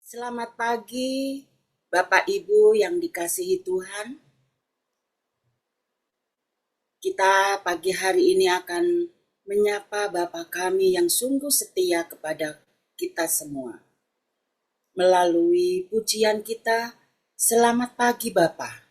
Selamat pagi, Bapak Ibu yang dikasihi Tuhan. Kita pagi hari ini akan menyapa Bapa kami yang sungguh setia kepada kita semua. Melalui pujian kita, selamat pagi Bapa.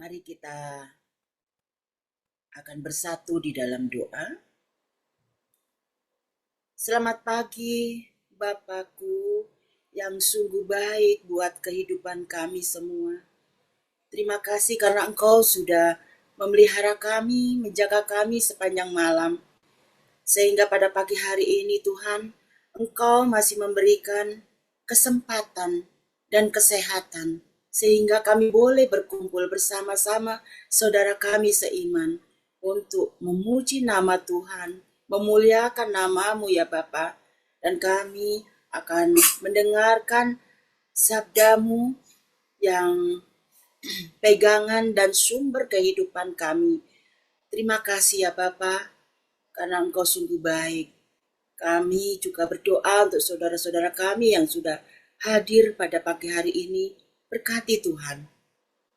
Mari kita akan bersatu di dalam doa. Selamat pagi, Bapakku yang sungguh baik buat kehidupan kami semua. Terima kasih karena Engkau sudah memelihara kami, menjaga kami sepanjang malam. Sehingga pada pagi hari ini Tuhan, Engkau masih memberikan kesempatan dan kesehatan. Sehingga kami boleh berkumpul bersama-sama saudara kami seiman untuk memuji nama Tuhan, memuliakan nama-Mu ya Bapa. Dan kami akan mendengarkan sabda-Mu yang pegangan dan sumber kehidupan kami. Terima kasih ya Bapa, karena Engkau sungguh baik. Kami juga berdoa untuk saudara-saudara kami yang sudah hadir pada pagi hari ini. Berkati Tuhan.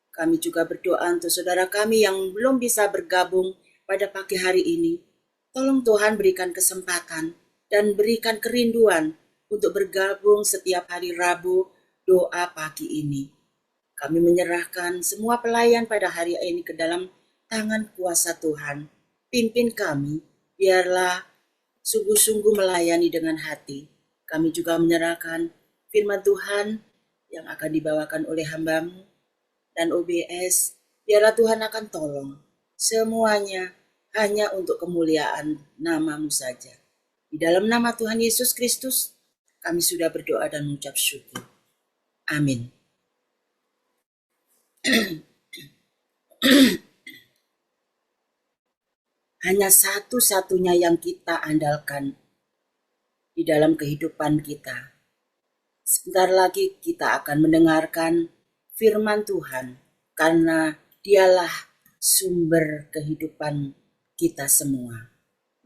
Kami juga berdoa untuk saudara kami yang belum bisa bergabung pada pagi hari ini. Tolong Tuhan berikan kesempatan dan berikan kerinduan untuk bergabung setiap hari Rabu doa pagi ini. Kami menyerahkan semua pelayan pada hari ini ke dalam tangan kuasa Tuhan. Pimpin kami, biarlah sungguh-sungguh melayani dengan hati. Kami juga menyerahkan firman Tuhan yang akan dibawakan oleh hamba-Mu dan OBS. Biarlah Tuhan akan tolong. Semuanya hanya untuk kemuliaan nama-Mu saja. Di dalam nama Tuhan Yesus Kristus, kami sudah berdoa dan mengucap syukur. Amin. Hanya satu-satunya yang kita andalkan di dalam kehidupan kita. Sebentar lagi kita akan mendengarkan firman Tuhan, karena Dialah sumber kehidupan kita semua.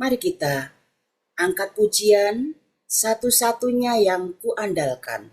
Mari kita angkat pujian, satu-satunya yang kuandalkan.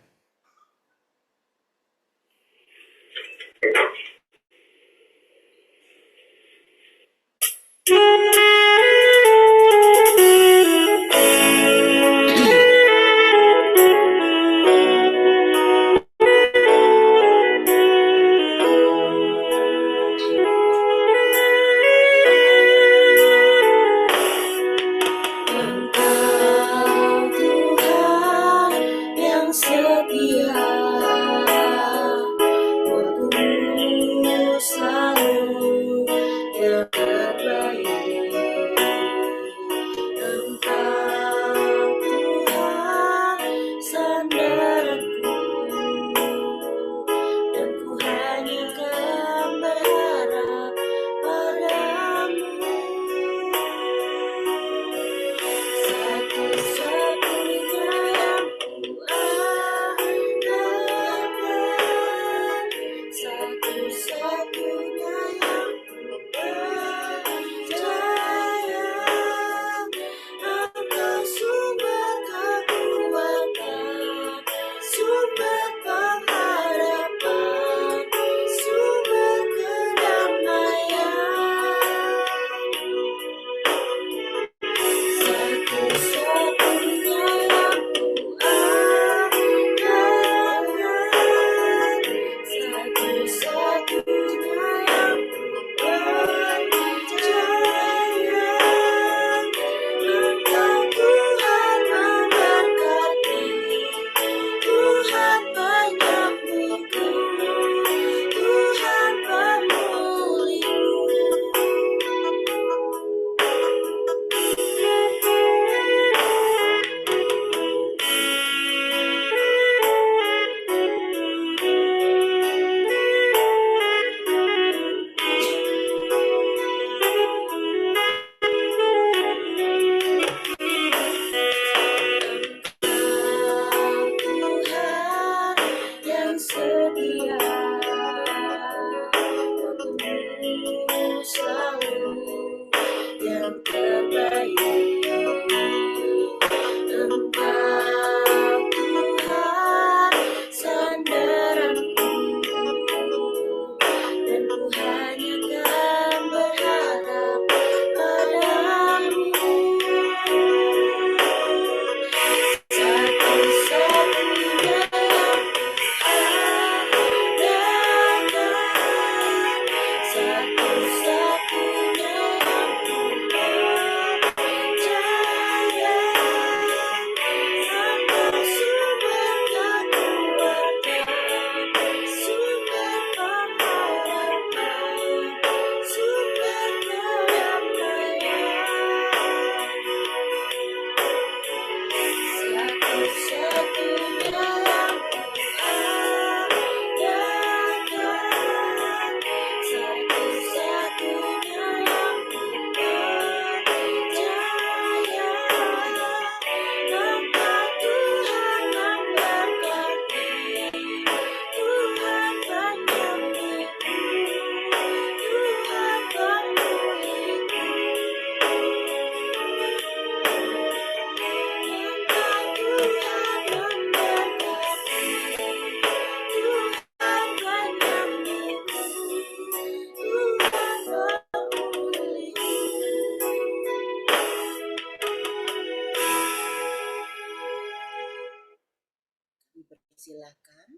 Silakan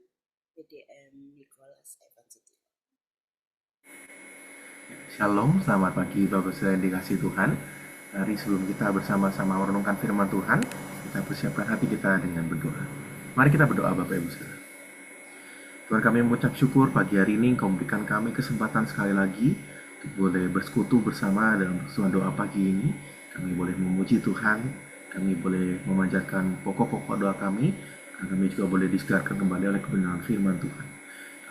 PDM Nicholas Evan Setiawan. Shalom, selamat pagi Bapak Saudara yang dikasihi Tuhan. Hari sebelum kita bersama-sama merenungkan firman Tuhan, kita persiapkan hati kita dengan berdoa. Mari kita berdoa Bapak Ibu Saudara. Tuhan, kami mengucap syukur pagi hari ini Engkau memberikan kami kesempatan sekali lagi untuk boleh bersekutu bersama dalam pertemuan doa pagi ini. Kami boleh memuji Tuhan, kami boleh memanjatkan pokok-pokok doa kami, dan kami juga boleh disegarkan kembali oleh kebenaran firman Tuhan.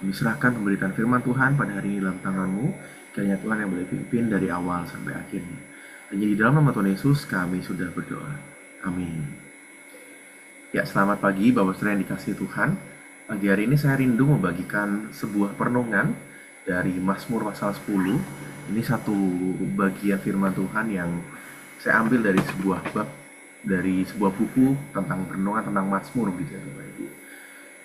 Kami serahkan pemberitaan firman Tuhan pada hari ini dalam tangan-Mu, kiranya Tuhan yang boleh pimpin dari awal sampai akhirnya. Dan di dalam nama Tuhan Yesus kami sudah berdoa. Amin. Ya, selamat pagi Bapak Saudara yang dikasihi Tuhan. Pagi hari ini saya rindu membagikan sebuah perenungan dari Mazmur pasal 10. Ini satu bagian firman Tuhan yang saya ambil dari sebuah bab, dari sebuah buku tentang perenungan tentang Mazmur gitu ya Bapak Ibu.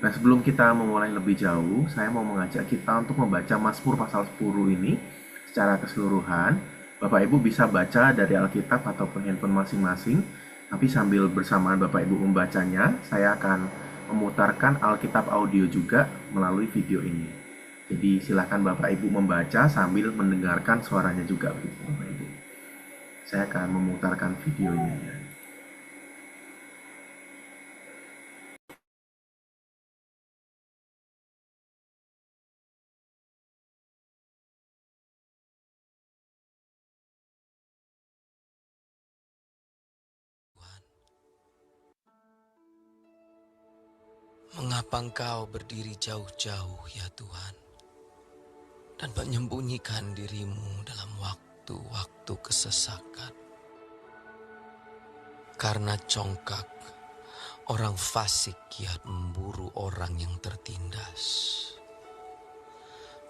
Nah, sebelum kita memulai lebih jauh, saya mau mengajak kita untuk membaca Mazmur pasal 10 ini secara keseluruhan. Bapak Ibu bisa baca dari Alkitab ataupun handphone masing-masing, tapi sambil bersamaan Bapak Ibu membacanya, saya akan memutarkan Alkitab audio juga melalui video ini. Jadi silakan Bapak Ibu membaca sambil mendengarkan suaranya juga, Bapak Ibu. Saya akan memutarkan videonya. Mengapa Engkau berdiri jauh-jauh ya Tuhan, dan menyembunyikan dirimu dalam waktu-waktu kesesakan? Karena congkak, orang fasik kiat memburu orang yang tertindas.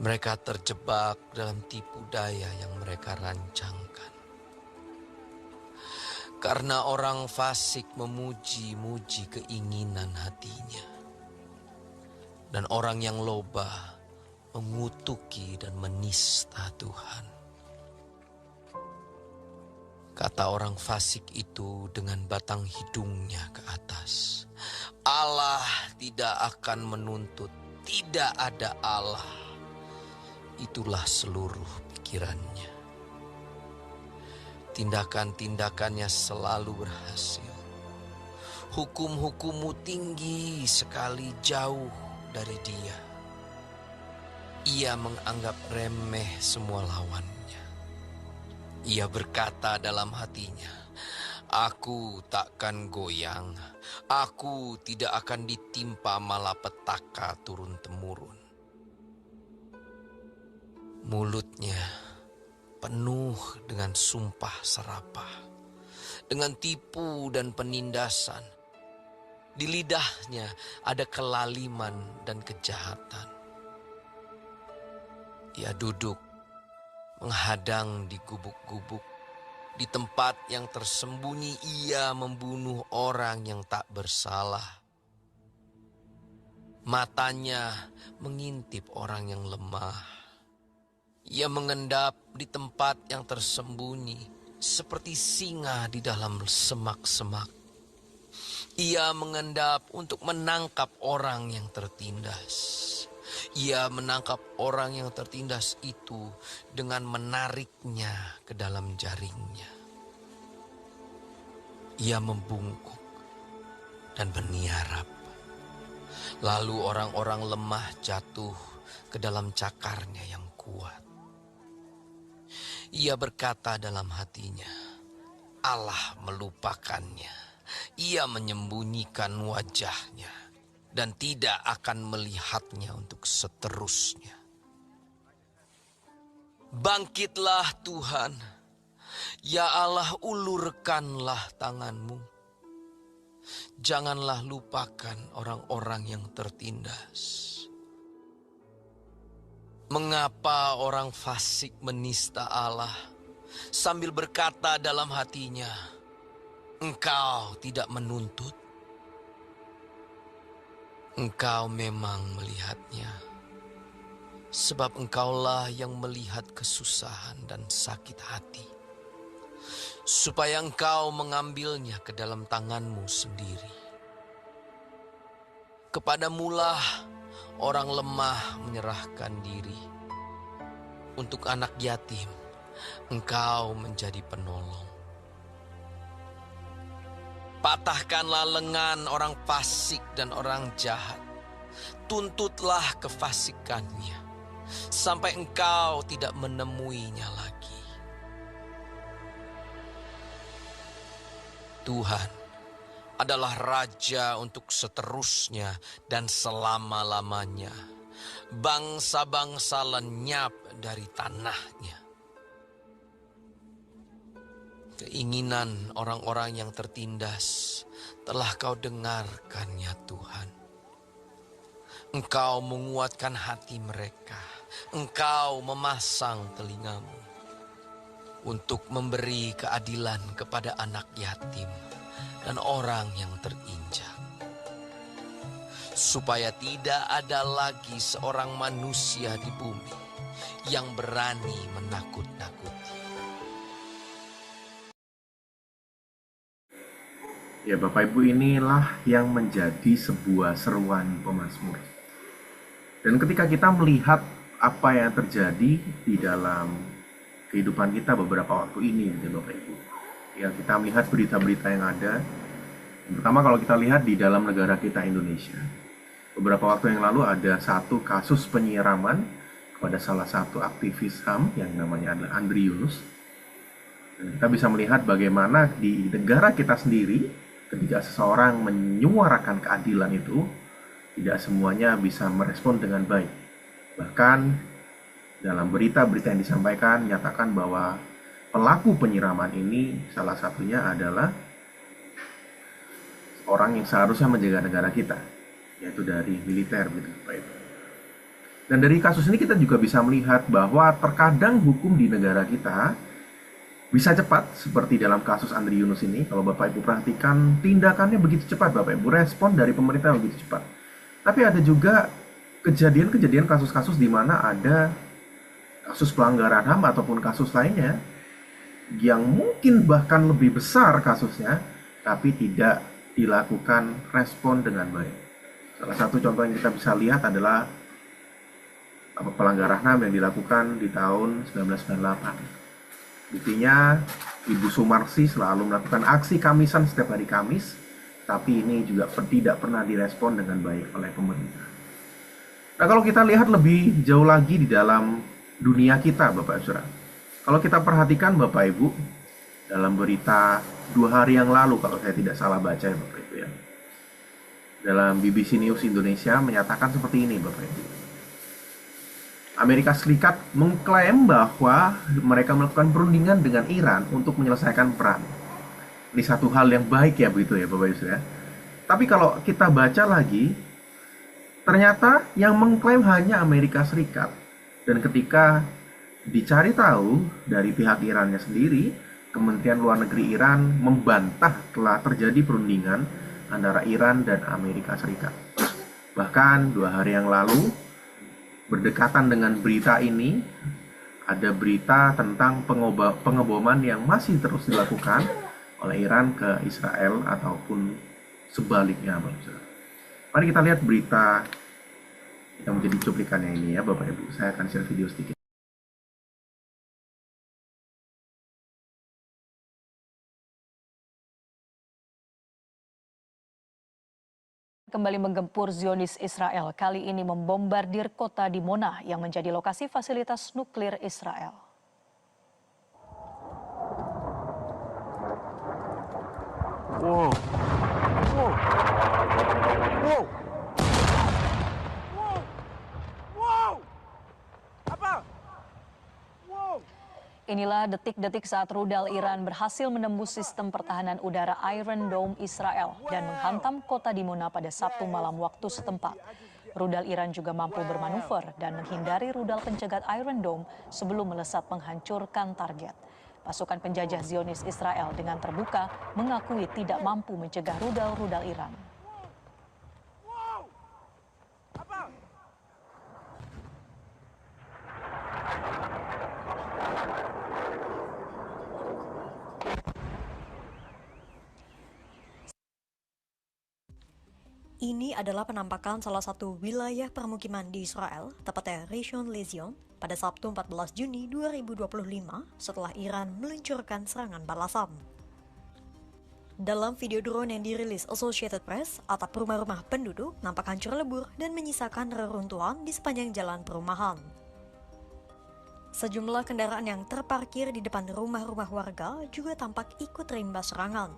Mereka terjebak dalam tipu daya yang mereka rancangkan. Karena orang fasik memuji-muji keinginan hatinya. Dan orang yang loba mengutuki dan menista Tuhan. Kata orang fasik itu dengan batang hidungnya ke atas, Allah tidak akan menuntut, tidak ada Allah. Itulah seluruh pikirannya. Tindakan-tindakannya selalu berhasil. Hukum-hukummu tinggi sekali jauh dari dia. Ia menganggap remeh semua lawannya. Ia berkata dalam hatinya, aku takkan goyang, aku tidak akan ditimpa malapetaka turun-temurun. Mulutnya penuh dengan sumpah serapah, dengan tipu dan penindasan. Di lidahnya ada kelaliman dan kejahatan. Ia duduk menghadang di gubuk-gubuk. Di tempat yang tersembunyi ia membunuh orang yang tak bersalah. Matanya mengintip orang yang lemah. Ia mengendap di tempat yang tersembunyi seperti singa di dalam semak-semak. Ia mengendap untuk menangkap orang yang tertindas. Ia menangkap orang yang tertindas itu dengan menariknya ke dalam jaringnya. Ia membungkuk dan berniarap. Lalu orang-orang lemah jatuh ke dalam cakarnya yang kuat. Ia berkata dalam hatinya, Allah melupakannya. Ia menyembunyikan wajahnya dan tidak akan melihatnya untuk seterusnya. Bangkitlah Tuhan, ya Allah, ulurkanlah tanganmu. Janganlah lupakan orang-orang yang tertindas. Mengapa orang fasik menista Allah sambil berkata dalam hatinya, Engkau tidak menuntut. Engkau memang melihatnya. Sebab engkaulah yang melihat kesusahan dan sakit hati. Supaya engkau mengambilnya ke dalam tanganmu sendiri. Kepadamulah orang lemah menyerahkan diri. Untuk anak yatim, engkau menjadi penolong. Patahkanlah lengan orang fasik dan orang jahat. Tuntutlah kefasikannya, sampai engkau tidak menemuinya lagi. Tuhan adalah Raja untuk seterusnya dan selama-lamanya. Bangsa-bangsa lenyap dari tanahnya. Keinginan orang-orang yang tertindas telah kau dengarkan ya Tuhan. Engkau menguatkan hati mereka. Engkau memasang telingamu untuk memberi keadilan kepada anak yatim dan orang yang terinjak. Supaya tidak ada lagi seorang manusia di bumi yang berani menakut-nakuti. Ya Bapak Ibu, inilah yang menjadi sebuah seruan pemazmur. Dan ketika kita melihat apa yang terjadi di dalam kehidupan kita beberapa waktu ini gitu Bapak Ibu, ya kita melihat berita-berita yang ada. Yang pertama, kalau kita lihat di dalam negara kita Indonesia, beberapa waktu yang lalu ada satu kasus penyiraman kepada salah satu aktivis HAM yang namanya adalah Andri Yunus. Dan kita bisa melihat bagaimana di negara kita sendiri, ketika seseorang menyuarakan keadilan itu, tidak semuanya bisa merespon dengan baik. Bahkan dalam berita-berita yang disampaikan menyatakan bahwa pelaku penyiraman ini salah satunya adalah orang yang seharusnya menjaga negara kita, yaitu dari militer gitu Pak Ibu. Dan dari kasus ini kita juga bisa melihat bahwa terkadang hukum di negara kita bisa cepat, seperti dalam kasus Andri Yunus ini. Kalau Bapak Ibu perhatikan, tindakannya begitu cepat Bapak Ibu, respon dari pemerintah begitu cepat. Tapi ada juga kejadian-kejadian kasus-kasus di mana ada kasus pelanggaran HAM ataupun kasus lainnya yang mungkin bahkan lebih besar kasusnya, tapi tidak dilakukan respon dengan baik. Salah satu contoh yang kita bisa lihat adalah pelanggaran HAM yang dilakukan di tahun 1998. Buktinya, Ibu Sumarsi selalu melakukan aksi Kamisan setiap hari Kamis, tapi ini juga tidak pernah direspon dengan baik oleh pemerintah. Nah, kalau kita lihat lebih jauh lagi di dalam dunia kita, Bapak Ibu Saudara, kalau kita perhatikan Bapak Ibu, dalam berita 2 hari yang lalu, kalau saya tidak salah baca ya Bapak Ibu ya, dalam BBC News Indonesia menyatakan seperti ini Bapak Ibu. Amerika Serikat mengklaim bahwa mereka melakukan perundingan dengan Iran untuk menyelesaikan perang. Ini satu hal yang baik ya begitu ya Bapak Ibu ya. Tapi kalau kita baca lagi, ternyata yang mengklaim hanya Amerika Serikat. Dan ketika dicari tahu dari pihak Irannya sendiri, Kementerian Luar Negeri Iran membantah telah terjadi perundingan antara Iran dan Amerika Serikat. Bahkan 2 hari yang lalu, berdekatan dengan berita ini, ada berita tentang pengeboman yang masih terus dilakukan oleh Iran ke Israel ataupun sebaliknya. Mari kita lihat berita yang menjadi cuplikannya ini ya Bapak Ibu. Saya akan share video sedikit. Kembali menggempur Zionis Israel, kali ini membombardir kota Dimona yang menjadi lokasi fasilitas nuklir Israel. Wow. Wow. Wow. Wow. Wow. Apa? Wow. Inilah detik-detik saat rudal Iran berhasil menembus sistem pertahanan udara Iron Dome Israel dan menghantam kota Dimona pada Sabtu malam waktu setempat. Rudal Iran juga mampu bermanuver dan menghindari rudal pencegat Iron Dome sebelum melesat menghancurkan target. Pasukan penjajah Zionis Israel dengan terbuka mengakui tidak mampu mencegah rudal-rudal Iran. Ini adalah penampakan salah satu wilayah permukiman di Israel, tepatnya Rishon LeZion, pada Sabtu 14 Juni 2025 setelah Iran meluncurkan serangan balasan. Dalam video drone yang dirilis Associated Press, atap rumah-rumah penduduk nampak hancur lebur dan menyisakan reruntuhan di sepanjang jalan perumahan. Sejumlah kendaraan yang terparkir di depan rumah-rumah warga juga tampak ikut terimbas serangan.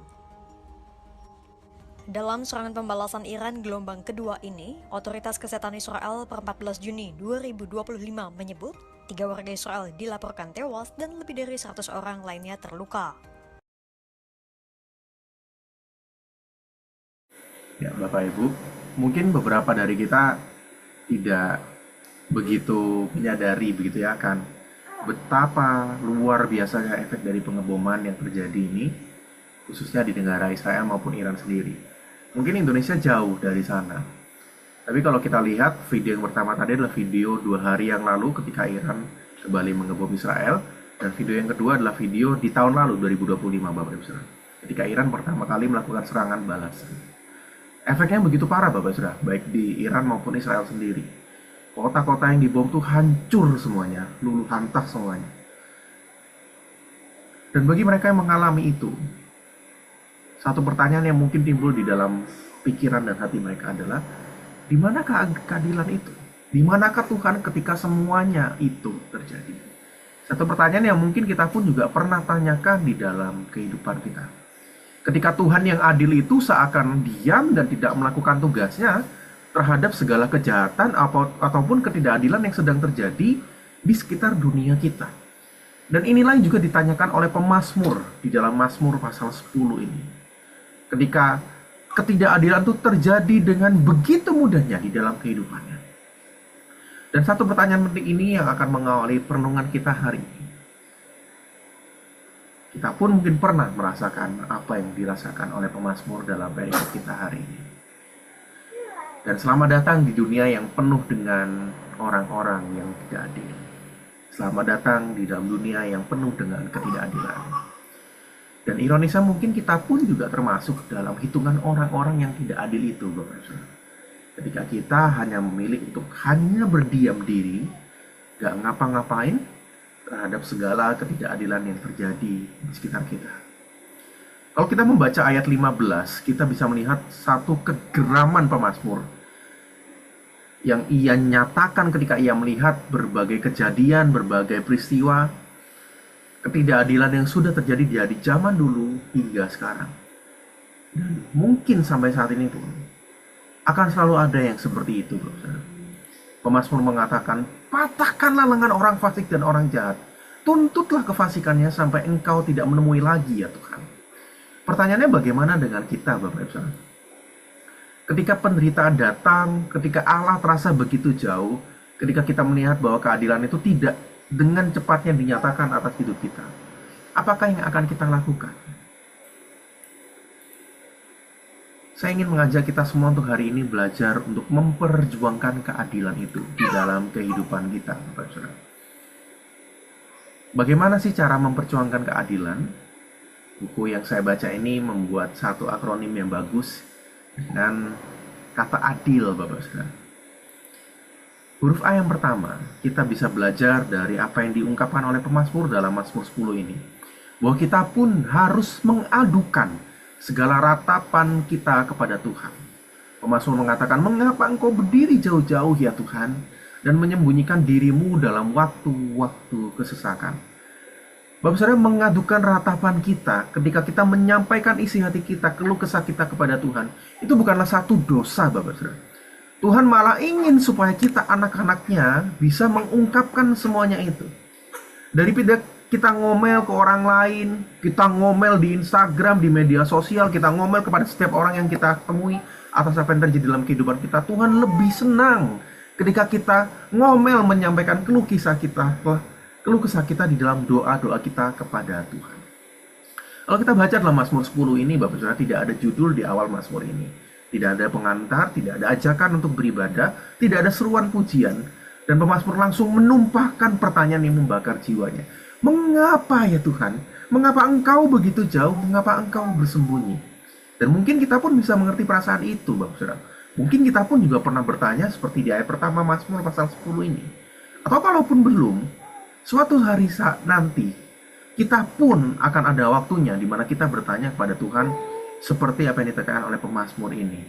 Dalam serangan pembalasan Iran gelombang kedua ini, Otoritas Kesehatan Israel per 14 Juni 2025 menyebut 3 warga Israel dilaporkan tewas dan lebih dari 100 orang lainnya terluka. Ya Bapak Ibu, mungkin beberapa dari kita tidak begitu menyadari begitu ya kan betapa luar biasanya efek dari pengeboman yang terjadi ini, khususnya di negara Israel maupun Iran sendiri. Mungkin Indonesia jauh dari sana. Tapi kalau kita lihat video yang pertama tadi adalah video 2 hari yang lalu ketika Iran kembali mengebom Israel. Dan video yang kedua adalah video di tahun lalu 2025 Bapak Ibu. ketika Iran pertama kali melakukan serangan balasan. Efeknya begitu parah Bapak Saudara, baik di Iran maupun Israel sendiri. Kota-kota yang dibom tuh hancur semuanya, luluh lantak semuanya. Dan bagi mereka yang mengalami itu, satu pertanyaan yang mungkin timbul di dalam pikiran dan hati mereka adalah, di manakah keadilan itu? Di manakah Tuhan ketika semuanya itu terjadi? Satu pertanyaan yang mungkin kita pun juga pernah tanyakan di dalam kehidupan kita. Ketika Tuhan yang adil itu seakan diam dan tidak melakukan tugasnya terhadap segala kejahatan ataupun ketidakadilan yang sedang terjadi di sekitar dunia kita. Dan inilah yang juga ditanyakan oleh pemazmur di dalam Mazmur pasal 10 ini. Ketika ketidakadilan itu terjadi dengan begitu mudahnya di dalam kehidupannya. Dan satu pertanyaan penting ini yang akan mengawali perenungan kita hari ini. Kita pun mungkin pernah merasakan apa yang dirasakan oleh pemazmur dalam perikop kita hari ini. Dan selamat datang di dunia yang penuh dengan orang-orang yang tidak adil. Selamat datang di dalam dunia yang penuh dengan ketidakadilan. Dan ironisnya mungkin kita pun juga termasuk dalam hitungan orang-orang yang tidak adil itu, Bapak Saudara. Ketika kita hanya memilih untuk hanya berdiam diri, gak ngapa-ngapain terhadap segala ketidakadilan yang terjadi di sekitar kita. Kalau kita membaca ayat 15, kita bisa melihat satu kegeraman pemazmur yang ia nyatakan ketika ia melihat berbagai kejadian, berbagai peristiwa ketidakadilan yang sudah terjadi dari zaman dulu hingga sekarang. Dan mungkin sampai saat ini pun akan selalu ada yang seperti itu, Saudara. Pemazmur mengatakan, patahkanlah lengan orang fasik dan orang jahat. Tuntutlah kefasikannya sampai engkau tidak menemui lagi ya Tuhan. Pertanyaannya bagaimana dengan kita Bapak Ibu Saudara? Ketika penderitaan datang, ketika Allah terasa begitu jauh, ketika kita melihat bahwa keadilan itu tidak dengan cepatnya dinyatakan atas hidup kita, apakah yang akan kita lakukan? Saya ingin mengajak kita semua untuk hari ini belajar untuk memperjuangkan keadilan itu di dalam kehidupan kita, Bapak Saudara. Bagaimana sih cara memperjuangkan keadilan? Buku yang saya baca ini membuat satu akronim yang bagus dengan kata adil, Bapak Saudara. Huruf A yang pertama, kita bisa belajar dari apa yang diungkapkan oleh pemazmur dalam Mazmur 10 ini. Bahwa kita pun harus mengadukan segala ratapan kita kepada Tuhan. Pemazmur mengatakan, mengapa engkau berdiri jauh-jauh ya Tuhan, dan menyembunyikan dirimu dalam waktu-waktu kesesakan. Bapak Saudara, mengadukan ratapan kita ketika kita menyampaikan isi hati kita, keluh kesah kita kepada Tuhan, itu bukanlah satu dosa, Bapak Saudara. Tuhan malah ingin supaya kita anak-anaknya bisa mengungkapkan semuanya itu. Daripada kita ngomel ke orang lain, kita ngomel di Instagram, di media sosial, kita ngomel kepada setiap orang yang kita temui atas apa yang terjadi dalam kehidupan kita, Tuhan lebih senang ketika kita ngomel menyampaikan keluh kesah kita di dalam doa-doa kita kepada Tuhan. Kalau kita baca dalam Mazmur 10 ini, Bapak Saudara, tidak ada judul di awal Mazmur ini. Tidak ada pengantar, tidak ada ajakan untuk beribadah, tidak ada seruan pujian, dan pemazmur langsung menumpahkan pertanyaan yang membakar jiwanya. Mengapa ya Tuhan? Mengapa engkau begitu jauh? Mengapa engkau bersembunyi? Dan mungkin kita pun bisa mengerti perasaan itu, Bapak Saudara. Mungkin kita pun juga pernah bertanya seperti di ayat pertama Mazmur pasal 10 ini. Atau kalaupun belum, suatu hari nanti, kita pun akan ada waktunya di mana kita bertanya kepada Tuhan seperti apa yang ditekankan oleh pemazmur ini.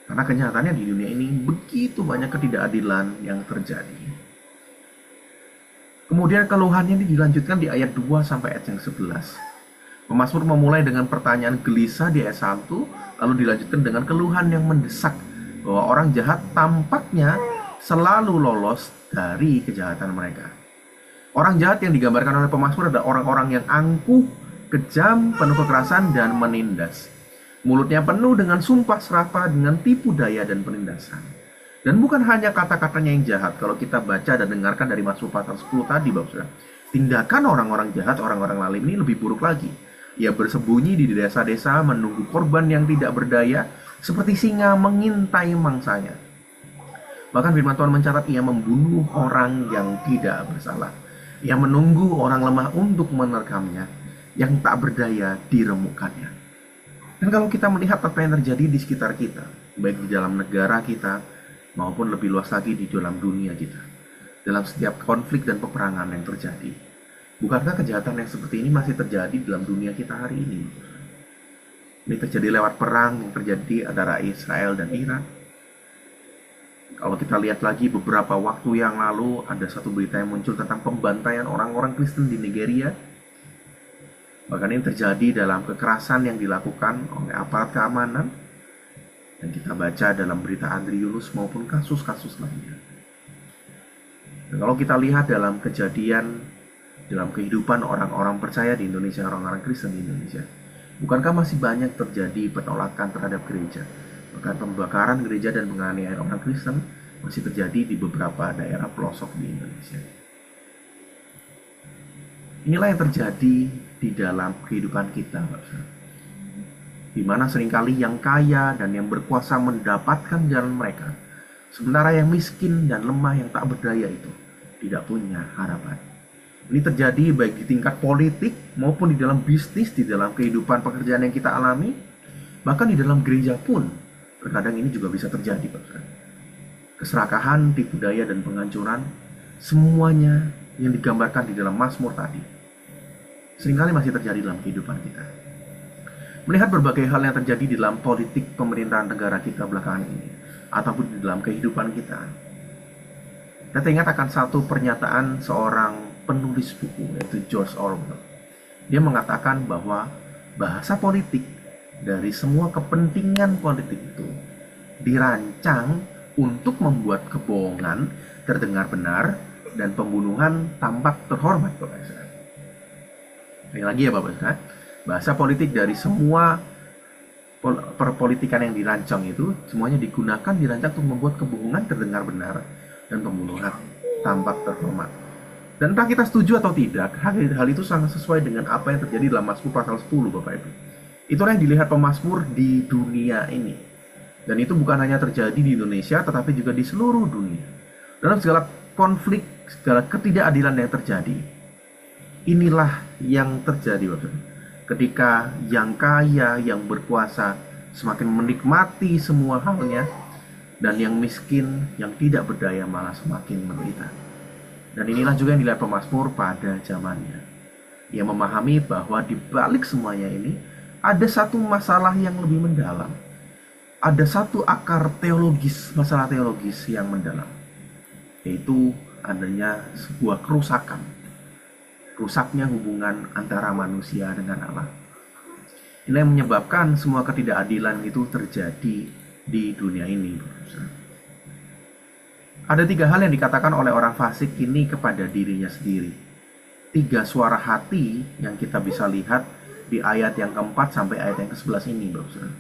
Karena kenyataannya di dunia ini begitu banyak ketidakadilan yang terjadi. Kemudian keluhannya ini dilanjutkan di ayat 2 sampai ayat yang 11. Pemazmur memulai dengan pertanyaan gelisah di ayat 1, lalu dilanjutkan dengan keluhan yang mendesak bahwa orang jahat tampaknya selalu lolos dari kejahatan mereka. Orang jahat yang digambarkan oleh pemazmur adalah orang-orang yang angkuh, kejam, penuh kekerasan, dan menindas. Mulutnya penuh dengan sumpah serapah, dengan tipu daya dan penindasan. Dan bukan hanya kata-katanya yang jahat. Kalau kita baca dan dengarkan dari Mazmur pasal 10 tadi, Bapak Saudara, tindakan orang-orang jahat, orang-orang zalim ini lebih buruk lagi. Ia bersembunyi di desa-desa menunggu korban yang tidak berdaya, seperti singa mengintai mangsanya. Bahkan firman Tuhan mencatat ia membunuh orang yang tidak bersalah. Ia menunggu orang lemah untuk menerkamnya. yang tak berdaya diremukkannya. Dan kalau kita melihat apa yang terjadi di sekitar kita, baik di dalam negara kita maupun lebih luas lagi di dalam dunia kita, dalam setiap konflik dan peperangan yang terjadi, bukankah kejahatan yang seperti ini masih terjadi dalam dunia kita hari ini? Ini terjadi lewat perang yang terjadi antara Israel dan Iran. Kalau kita lihat lagi beberapa waktu yang lalu, ada satu berita yang muncul tentang pembantaian orang-orang Kristen di Nigeria. Bahkan ini terjadi dalam kekerasan yang dilakukan oleh aparat keamanan. Dan kita baca dalam berita Andri Yunus maupun kasus-kasus lainnya. Dan kalau kita lihat dalam kejadian, dalam kehidupan orang-orang percaya di Indonesia, orang-orang Kristen di Indonesia, bukankah masih banyak terjadi penolakan terhadap gereja? Bahkan pembakaran gereja dan penganiayaan orang Kristen masih terjadi di beberapa daerah pelosok di Indonesia. Inilah yang terjadi di dalam kehidupan kita, di mana seringkali yang kaya dan yang berkuasa mendapatkan jalan mereka, sementara yang miskin dan lemah yang tak berdaya itu tidak punya harapan. Ini terjadi baik di tingkat politik maupun di dalam bisnis, di dalam kehidupan pekerjaan yang kita alami, bahkan di dalam gereja pun terkadang ini juga bisa terjadi. Keserakahan, tipu daya, dan penghancuran, semuanya yang digambarkan di dalam Mazmur tadi, seringkali masih terjadi dalam kehidupan kita. Melihat berbagai hal yang terjadi di dalam politik pemerintahan negara kita belakangan ini, ataupun di dalam kehidupan kita, kita teringat akan satu pernyataan seorang penulis buku, yaitu George Orwell. Dia mengatakan bahwa bahasa politik dari semua kepentingan politik itu dirancang untuk membuat kebohongan terdengar benar dan pembunuhan tampak terhormat, Bapak Saudara. Ini lagi ya Bapak Saudara, bahasa politik dari semua perpolitikan yang dirancang itu semuanya dirancang untuk membuat kebohongan terdengar benar dan pembunuhan tampak terhormat. Dan entah kita setuju atau tidak, hal itu sangat sesuai dengan apa yang terjadi dalam Mazmur pasal 10, Bapak Ibu. Itulah yang dilihat pemazmur di dunia ini. Dan itu bukan hanya terjadi di Indonesia, tetapi juga di seluruh dunia. Dalam segala konflik, segala ketidakadilan yang terjadi, inilah yang terjadi, Bapak. Ketika yang kaya, yang berkuasa semakin menikmati semua halnya, dan yang miskin, yang tidak berdaya malah semakin menderita. Dan inilah juga yang dilihat pemazmur pada zamannya. Ia memahami bahwa di balik semuanya ini ada satu masalah yang lebih mendalam. Ada satu akar teologis, masalah teologis yang mendalam. Yaitu adanya sebuah kerusakan. Rusaknya hubungan antara manusia dengan Allah. Ini yang menyebabkan semua ketidakadilan itu terjadi di dunia ini. Ada 3 hal yang dikatakan oleh orang fasik ini kepada dirinya sendiri. 3 suara hati yang kita bisa lihat di ayat yang keempat sampai ayat yang ke-11 ini, Bapak.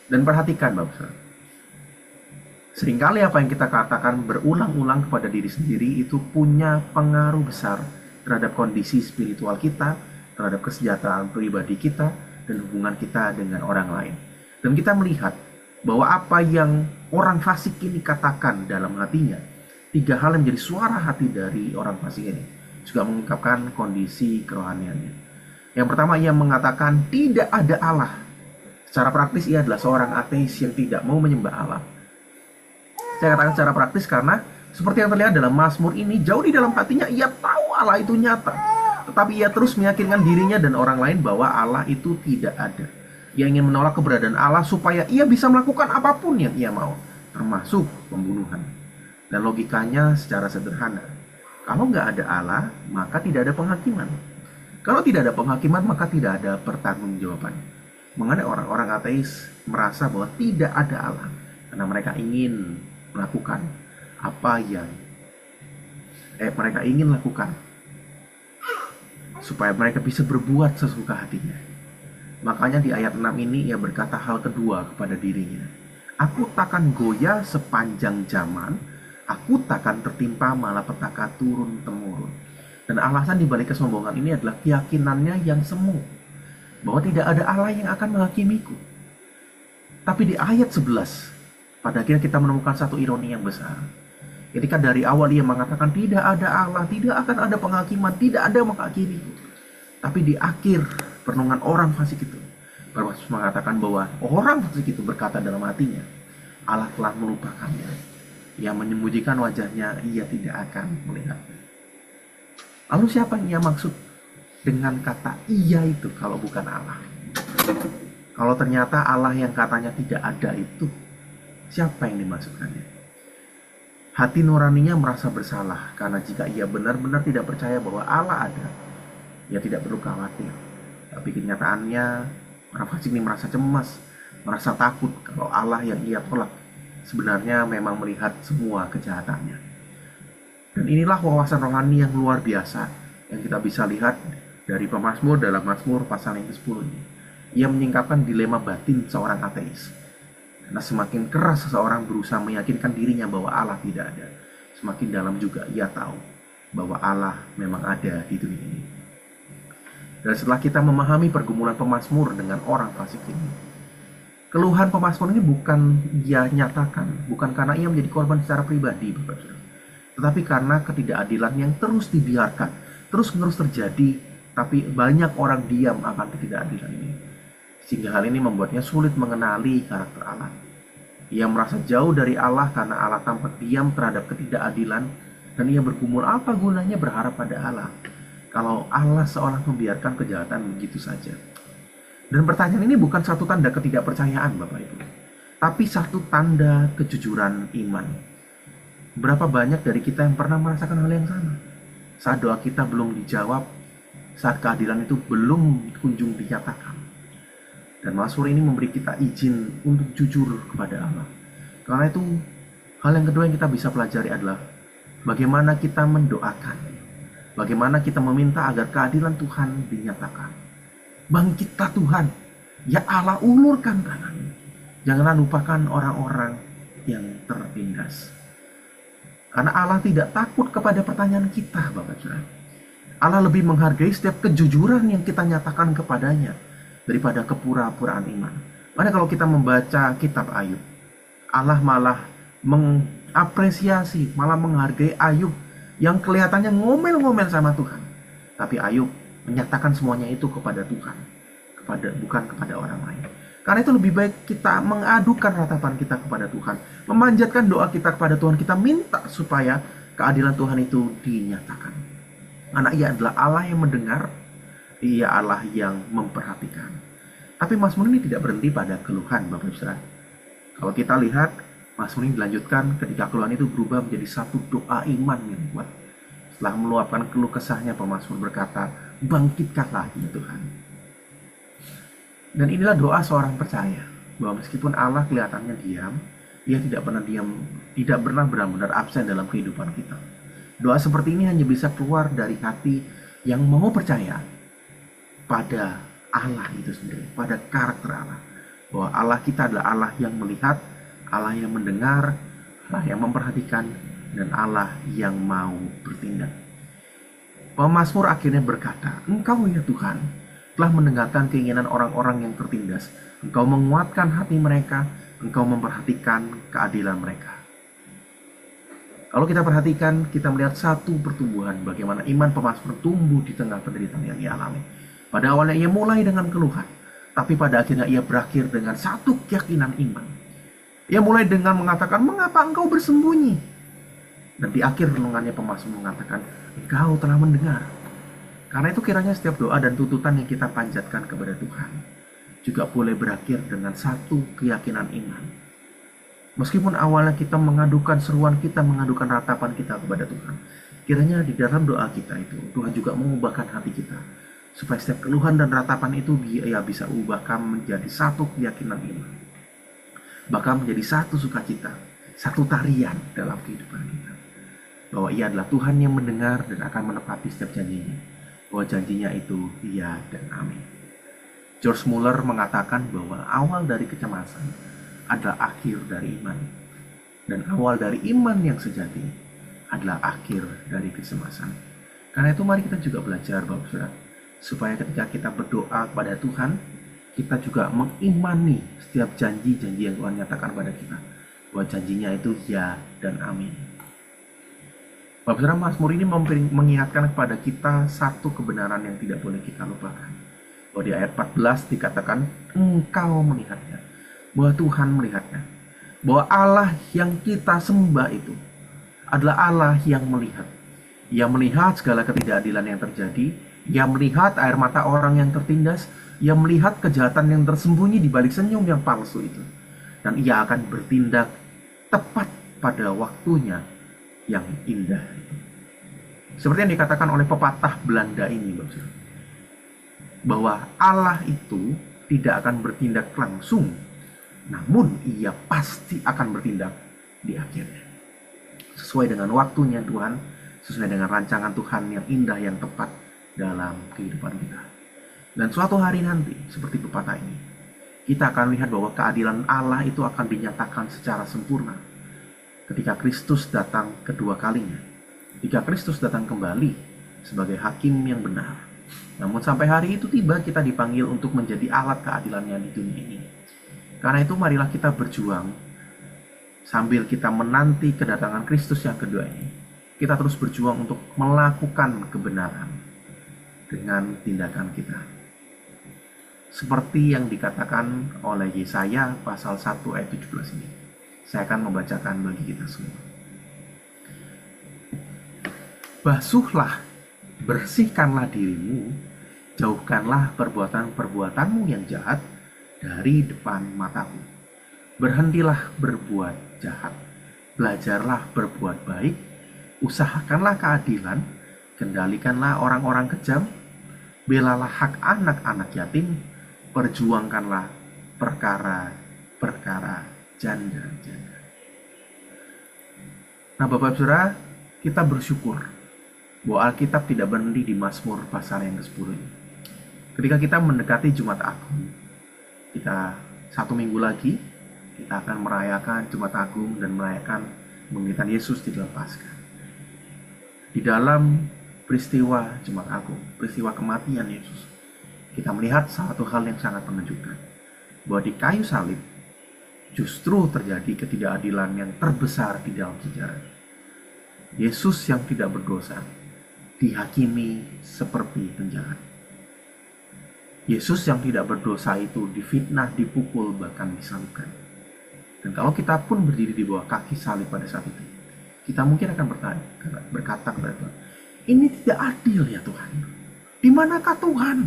Dan perhatikan, Bapak. Seringkali apa yang kita katakan berulang-ulang kepada diri sendiri itu punya pengaruh besar terhadap kondisi spiritual kita, terhadap kesejahteraan pribadi kita, dan hubungan kita dengan orang lain. Dan kita melihat bahwa apa yang orang fasik ini katakan dalam hatinya, 3 hal yang menjadi suara hati dari orang fasik ini juga mengungkapkan kondisi kerohaniannya. Yang pertama, ia mengatakan tidak ada Allah. Secara praktis ia adalah seorang ateis yang tidak mau menyembah Allah. Saya katakan secara praktis karena seperti yang terlihat dalam Mazmur ini, jauh di dalam hatinya ia tahu Allah itu nyata. Tetapi ia terus meyakinkan dirinya dan orang lain bahwa Allah itu tidak ada. Ia ingin menolak keberadaan Allah supaya ia bisa melakukan apapun yang ia mau, termasuk pembunuhan. Dan logikanya secara sederhana, kalau nggak ada Allah, maka tidak ada penghakiman. Kalau tidak ada penghakiman, maka tidak ada pertanggungjawaban. Mengenai orang-orang ateis merasa bahwa tidak ada Allah, karena mereka ingin melakukan apa yang mereka ingin lakukan, supaya mereka bisa berbuat sesuka hatinya. Makanya di ayat 6 ini ia berkata hal kedua kepada dirinya. Aku takkan goyah sepanjang zaman, aku takkan tertimpa malapetaka turun-temurun. Dan alasan dibalik kesombongan ini adalah keyakinannya yang semu, bahwa tidak ada Allah yang akan menghakimiku. Tapi di ayat 11, pada akhirnya kita menemukan satu ironi yang besar. Ketika dari awal ia mengatakan tidak ada Allah, tidak akan ada penghakiman, tidak ada menghakimiku. Tapi di akhir perenungan orang fasik itu, Petrus mengatakan bahwa orang fasik itu berkata dalam hatinya, Allah telah melupakannya. Ia menyembunyikan wajahnya, ia tidak akan melihatnya. Lalu siapa yang ia maksud dengan kata ia itu kalau bukan Allah? Kalau ternyata Allah yang katanya tidak ada itu, siapa yang dimaksudkannya? Hati nuraninya merasa bersalah karena jika ia benar-benar tidak percaya bahwa Allah ada, ia tidak perlu khawatir. Tapi kenyataannya orang fasik ini merasa cemas, merasa takut kalau Allah yang ia tolak sebenarnya memang melihat semua kejahatannya. Dan inilah wawasan rohani yang luar biasa yang kita bisa lihat dari pemazmur dalam Mazmur pasal yang ke-10 ini. Ia menyingkapkan dilema batin seorang ateis. Karena semakin keras seseorang berusaha meyakinkan dirinya bahwa Allah tidak ada, semakin dalam juga ia tahu bahwa Allah memang ada di dunia ini. Dan setelah kita memahami pergumulan pemazmur dengan orang fasik ini, keluhan pemazmur ini bukan ia nyatakan, bukan karena ia menjadi korban secara pribadi, Bapak Saudara, tetapi karena ketidakadilan yang terus dibiarkan, terus-menerus terjadi, tapi banyak orang diam akan ketidakadilan ini. Sehingga hal ini membuatnya sulit mengenali karakter Allah. Ia merasa jauh dari Allah karena Allah tampak diam terhadap ketidakadilan, dan ia bergumul apa gunanya berharap pada Allah kalau Allah seolah membiarkan kejahatan begitu saja. Dan pertanyaan ini bukan satu tanda ketidakpercayaan Bapak Ibu, tapi satu tanda kejujuran iman. Berapa banyak dari kita yang pernah merasakan hal yang sama? Saat doa kita belum dijawab, saat keadilan itu belum kunjung dinyatakan. Dan Mazmur ini memberi kita izin untuk jujur kepada Allah. Karena itu, hal yang kedua yang kita bisa pelajari adalah bagaimana kita mendoakan. Bagaimana kita meminta agar keadilan Tuhan dinyatakan. Bangkitlah Tuhan, ya Allah, ulurkan tangan. Janganlah lupakan orang-orang yang tertindas. Karena Allah tidak takut kepada pertanyaan kita, Bapak Saudara. Allah lebih menghargai setiap kejujuran yang kita nyatakan kepadanya daripada kepura-puraan iman. Makanya kalau kita membaca kitab Ayub, Allah malah mengapresiasi, malah menghargai Ayub yang kelihatannya ngomel-ngomel sama Tuhan. Tapi Ayub menyatakan semuanya itu kepada Tuhan, bukan kepada orang lain. Karena itu lebih baik kita mengadukan ratapan kita kepada Tuhan, memanjatkan doa kita kepada Tuhan, kita minta supaya keadilan Tuhan itu dinyatakan. Karena ia adalah Allah yang mendengar, ia Allah yang memperhatikan. Tapi Mazmur ini tidak berhenti pada keluhan, Bapak Ibu Saudara. Kalau kita lihat, Mazmur ini dilanjutkan ketika keluhan itu berubah menjadi satu doa iman yang kuat. Setelah meluapkan keluh kesahnya, pemazmur berkata, bangkitkanlah ya Tuhan. Dan inilah doa seorang percaya, bahwa meskipun Allah kelihatannya diam, ia tidak pernah benar-benar absen dalam kehidupan kita. Doa seperti ini hanya bisa keluar dari hati yang mau percaya pada Allah itu sendiri, pada karakter Allah. Bahwa Allah kita adalah Allah yang melihat, Allah yang mendengar, Allah yang memperhatikan, dan Allah yang mau bertindak. Pemazmur akhirnya berkata, Engkau ya Tuhan telah mendengarkan keinginan orang-orang yang tertindas. Engkau menguatkan hati mereka, Engkau memperhatikan keadilan mereka. Kalau kita perhatikan, kita melihat satu pertumbuhan bagaimana iman pemazmur tumbuh di tengah penderitaan yang ia alami. Pada awalnya ia mulai dengan keluhan, tapi pada akhirnya ia berakhir dengan satu keyakinan iman. Ia mulai dengan mengatakan, mengapa engkau bersembunyi? Dan di akhir renungannya pemazmur mengatakan, Engkau telah mendengar. Karena itu kiranya setiap doa dan tuntutan yang kita panjatkan kepada Tuhan juga boleh berakhir dengan satu keyakinan iman. Meskipun awalnya kita mengadukan seruan kita, mengadukan ratapan kita kepada Tuhan, kiranya di dalam doa kita itu Tuhan juga mengubahkan hati kita, supaya setiap keluhan dan ratapan itu dia bisa ubahkan menjadi satu keyakinan iman, bahkan menjadi satu sukacita, satu tarian dalam kehidupan kita, bahwa ia adalah Tuhan yang mendengar dan akan menepati setiap janjinya, bahwa janjinya itu iya dan amin. George Muller mengatakan bahwa awal dari kecemasan adalah akhir dari iman, dan awal dari iman yang sejati adalah akhir dari kecemasan. Karena itu mari kita juga belajar, Bapak Saudara, supaya ketika kita berdoa kepada Tuhan, kita juga mengimani setiap janji-janji yang Tuhan nyatakan pada kita, bahwa janjinya itu ya dan amin. Bapak Saudara, Mazmur ini mengingatkan kepada kita satu kebenaran yang tidak boleh kita lupakan. Bahwa di ayat 14 dikatakan, engkau melihatnya. Bahwa Tuhan melihatnya. Bahwa Allah yang kita sembah itu adalah Allah yang melihat. Ia melihat segala ketidakadilan yang terjadi. Ia melihat air mata orang yang tertindas. Ia melihat kejahatan yang tersembunyi di balik senyum yang palsu itu. Dan ia akan bertindak tepat pada waktunya yang indah. Seperti yang dikatakan oleh pepatah Belanda ini, Bapak, bahwa Allah itu tidak akan bertindak langsung, namun ia pasti akan bertindak di akhirnya. Sesuai dengan waktunya Tuhan, sesuai dengan rancangan Tuhan yang indah, yang tepat dalam kehidupan kita. Dan suatu hari nanti, seperti pepatah ini, kita akan lihat bahwa keadilan Allah itu akan dinyatakan secara sempurna ketika Kristus datang kedua kalinya, ketika Kristus datang kembali sebagai hakim yang benar. Namun sampai hari itu tiba, kita dipanggil untuk menjadi alat keadilannya di dunia ini. Karena itu marilah kita berjuang sambil kita menanti kedatangan Kristus yang kedua ini. Kita terus berjuang untuk melakukan kebenaran dengan tindakan kita. Seperti yang dikatakan oleh Yesaya pasal 1 ayat 17 ini. Saya akan membacakan bagi kita semua. Basuhlah, bersihkanlah dirimu, jauhkanlah perbuatan-perbuatanmu yang jahat dari depan mataku. Berhentilah berbuat jahat, belajarlah berbuat baik, usahakanlah keadilan, kendalikanlah orang-orang kejam, belalah hak anak-anak yatim, perjuangkanlah perkara-perkara janda-janda. Nah, Bapak Saudara, kita bersyukur bahwa Alkitab tidak berhenti di Mazmur pasal yang ke-10 ini. Ketika kita mendekati Jumat Agung, kita 1 minggu lagi, kita akan merayakan Jumat Agung dan merayakan pembangkitan Yesus di dalam Paskah. Di dalam peristiwa Jumat Agung, peristiwa kematian Yesus, kita melihat satu hal yang sangat mengejutkan, bahwa di kayu salib justru terjadi ketidakadilan yang terbesar di dalam sejarah. Yesus yang tidak berdosa dihakimi seperti penjahat. Yesus yang tidak berdosa itu difitnah, dipukul, bahkan disalibkan. Dan kalau kita pun berdiri di bawah kaki salib pada saat itu, kita mungkin akan berkata kepada Tuhan, ini tidak adil ya Tuhan. Di manakah Tuhan?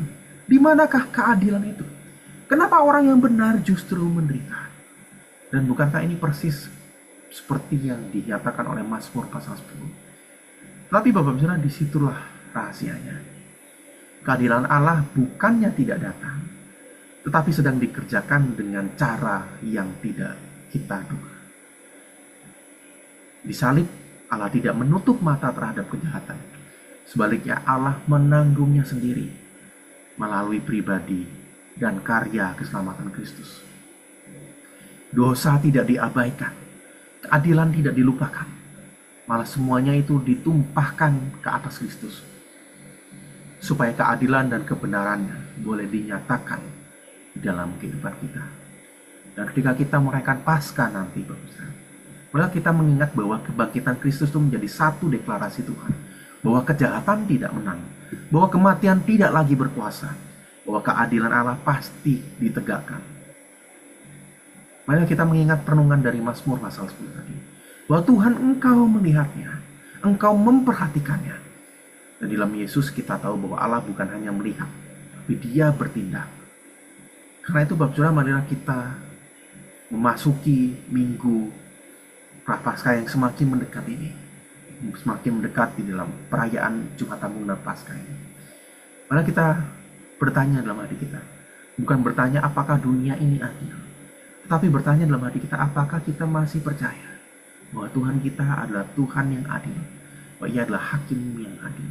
Di manakah keadilan itu? Kenapa orang yang benar justru menderita? Dan bukankah ini persis seperti yang dinyatakan oleh Mazmur pasal 10? Tapi Bapak Saudara, disitulah rahasianya. Keadilan Allah bukannya tidak datang, tetapi sedang dikerjakan dengan cara yang tidak kita duga. Di salib, Allah tidak menutup mata terhadap kejahatan. Sebaliknya Allah menanggungnya sendiri melalui pribadi dan karya keselamatan Kristus. Dosa tidak diabaikan, keadilan tidak dilupakan, malah semuanya itu ditumpahkan ke atas Kristus, supaya keadilan dan kebenarannya boleh dinyatakan di dalam kehidupan kita. Dan ketika kita merayakan Paskah nanti, maka kita mengingat bahwa kebangkitan Kristus itu menjadi satu deklarasi Tuhan, bahwa kejahatan tidak menang, bahwa kematian tidak lagi berkuasa, bahwa keadilan Allah pasti ditegakkan. Mari kita mengingat perenungan dari Mazmur pasal 10 tadi, bahwa Tuhan engkau melihatnya, engkau memperhatikannya. Dan dalam Yesus kita tahu bahwa Allah bukan hanya melihat, tapi Dia bertindak. Karena itu Bapak Saudara, marilah kita memasuki minggu Prapaskah yang semakin mendekat ini, semakin mendekat di dalam perayaan Jumat Agung dan Paskah ini. Mari kita bertanya dalam hati kita, bukan bertanya apakah dunia ini adil, tetapi bertanya dalam hati kita, apakah kita masih percaya bahwa Tuhan kita adalah Tuhan yang adil, bahwa Ia adalah hakim yang adil.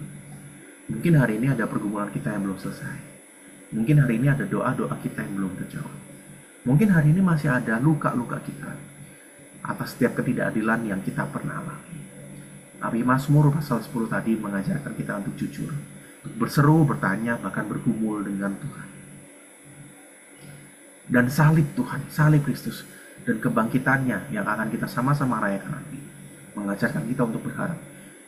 Mungkin hari ini ada pergumulan kita yang belum selesai. Mungkin hari ini ada doa-doa kita yang belum terjawab. Mungkin hari ini masih ada luka-luka kita atas setiap ketidakadilan yang kita pernah alami. Tapi Mazmur pasal 10 tadi mengajarkan kita untuk jujur, untuk berseru, bertanya, bahkan bergumul dengan Tuhan. Dan salib Tuhan, salib Kristus, dan kebangkitannya yang akan kita sama-sama rayakan nanti, mengajarkan kita untuk berharap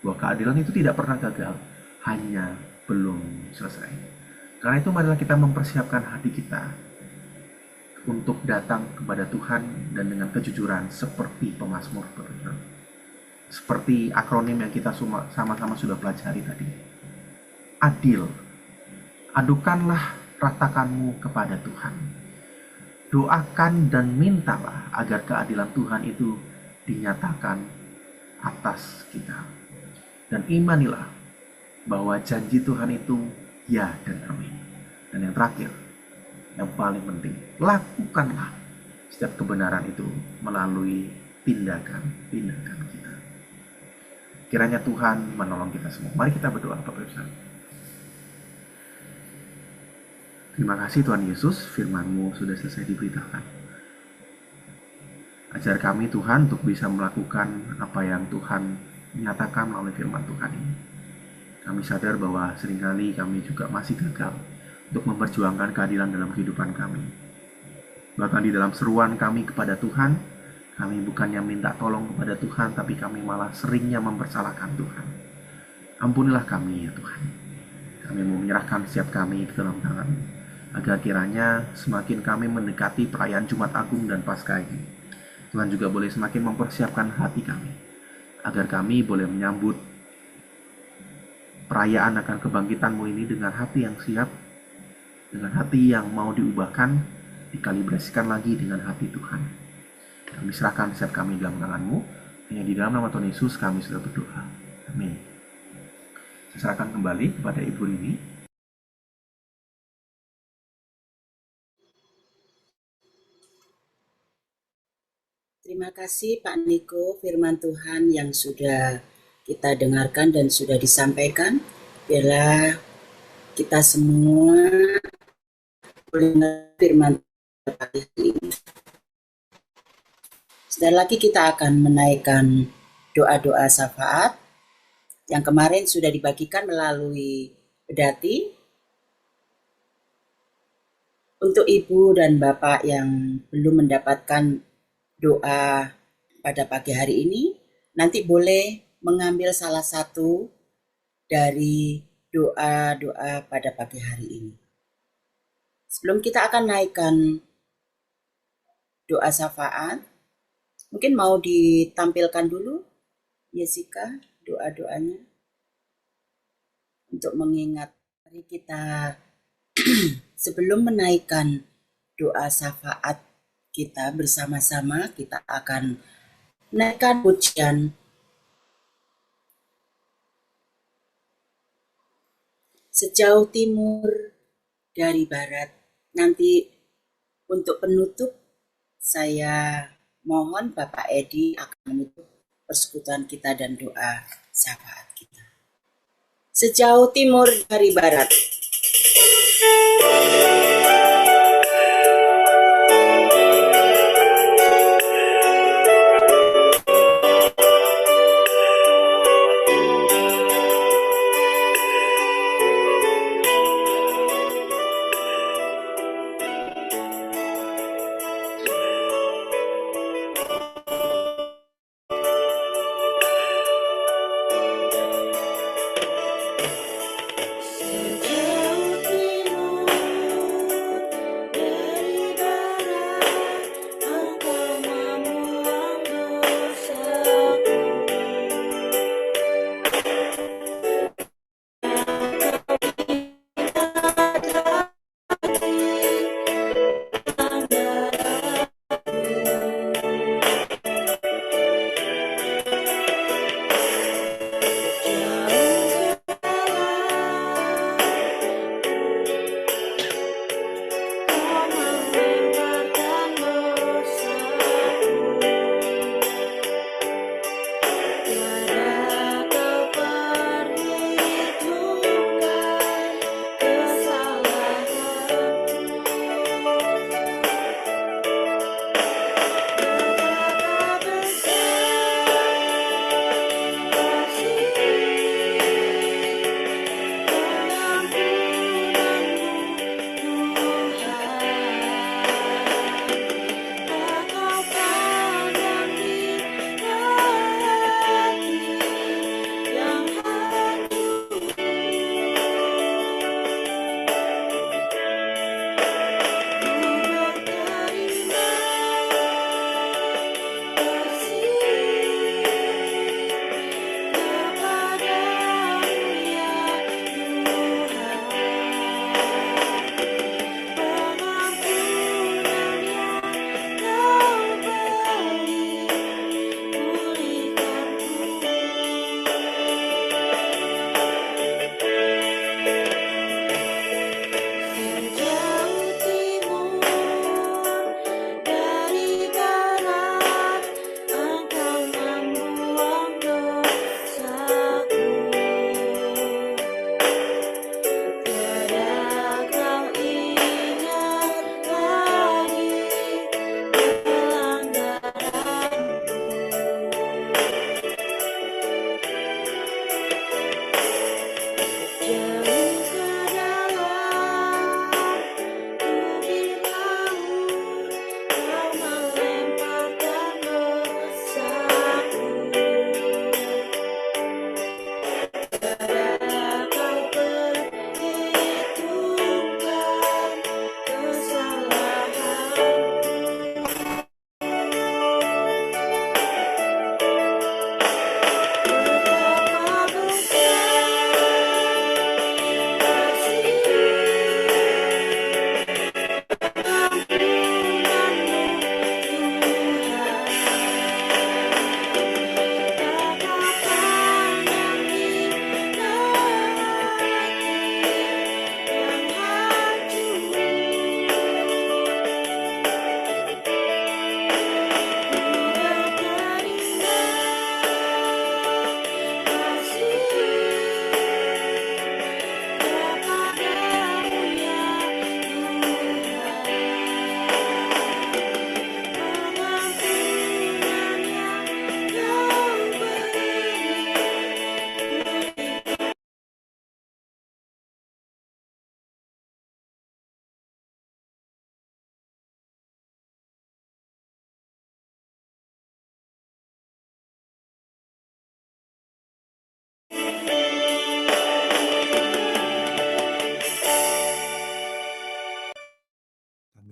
bahwa keadilan itu tidak pernah gagal, hanya belum selesai. Karena itu marilah kita mempersiapkan hati kita untuk datang kepada Tuhan dan dengan kejujuran seperti pemazmur berkata. Seperti akronim yang kita sama-sama sudah pelajari tadi. Adil. Adukanlah ratakanmu kepada Tuhan. Doakan dan mintalah agar keadilan Tuhan itu dinyatakan atas kita. Dan imanilah bahwa janji Tuhan itu ya dan amin. Dan yang terakhir, yang paling penting, lakukanlah setiap kebenaran itu melalui tindakan kita. Kiranya Tuhan menolong kita semua. Mari kita berdoa, Bapak Ibu. Terima kasih Tuhan Yesus, firman-Mu sudah selesai diberitakan. Ajar kami Tuhan untuk bisa melakukan apa yang Tuhan nyatakan melalui firman Tuhan ini. Kami sadar bahwa seringkali kami juga masih gagal untuk memperjuangkan keadilan dalam kehidupan kami. Bahkan di dalam seruan kami kepada Tuhan, kami bukannya minta tolong kepada Tuhan, tapi kami malah seringnya mempersalahkan Tuhan. Ampunilah kami ya Tuhan. Kami mau menyerahkan setiap kami ke dalam tangan, agar kiranya semakin kami mendekati perayaan Jumat Agung dan Paskah ini, Tuhan juga boleh semakin mempersiapkan hati kami, agar kami boleh menyambut perayaan akan kebangkitan-Mu ini dengan hati yang siap, dengan hati yang mau diubahkan, dikalibrasikan lagi dengan hati Tuhan. Kami serahkan setiap kami dalam tangan-Mu, hanya di dalam nama Tuhan Yesus kami sudah berdoa. Amin. Saya serahkan kembali kepada Ibu Rini. Terima kasih Pak Niko, firman Tuhan yang sudah kita dengarkan dan sudah disampaikan. Biarlah kita semua mendengar firman Tuhan ini. Sebentar lagi kita akan menaikkan doa-doa syafaat yang kemarin sudah dibagikan melalui pedati. Untuk Ibu dan Bapak yang belum mendapatkan doa pada pagi hari ini, nanti boleh mengambil salah satu dari doa-doa pada pagi hari ini. Sebelum kita akan naikkan doa syafaat, mungkin mau ditampilkan dulu, Jessica, doa-doanya untuk mengingat. Mari kita sebelum menaikkan doa syafaat kita bersama-sama, kita akan naikkan pujian sejauh timur dari barat. Nanti untuk penutup, saya mohon Bapak Edi akan menutup persekutuan kita dan doa syafaat kita. Sejauh timur dari barat.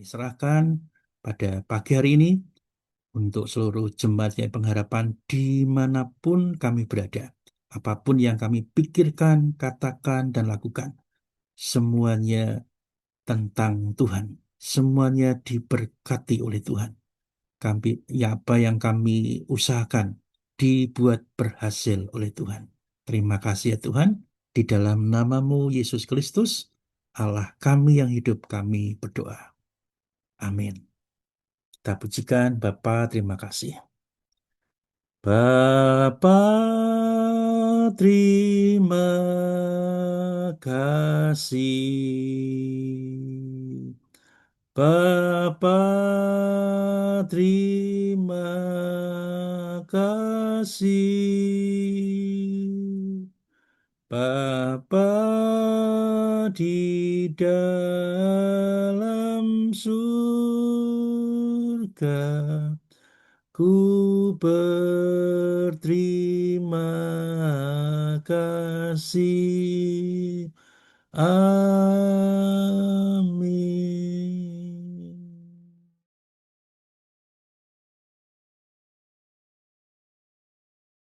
Kami serahkan pada pagi hari ini untuk seluruh jemaatnya pengharapan dimanapun kami berada. Apapun yang kami pikirkan, katakan, dan lakukan, semuanya tentang Tuhan. Semuanya diberkati oleh Tuhan. Kami, ya apa yang kami usahakan dibuat berhasil oleh Tuhan. Terima kasih ya Tuhan. Di dalam namamu Yesus Kristus, Allah kami yang hidup, kami berdoa. Amin. Kita pujikan Bapa, terima kasih. Bapa, terima kasih. Bapa, terima kasih. Bapa di dalam surga, ku berterima kasih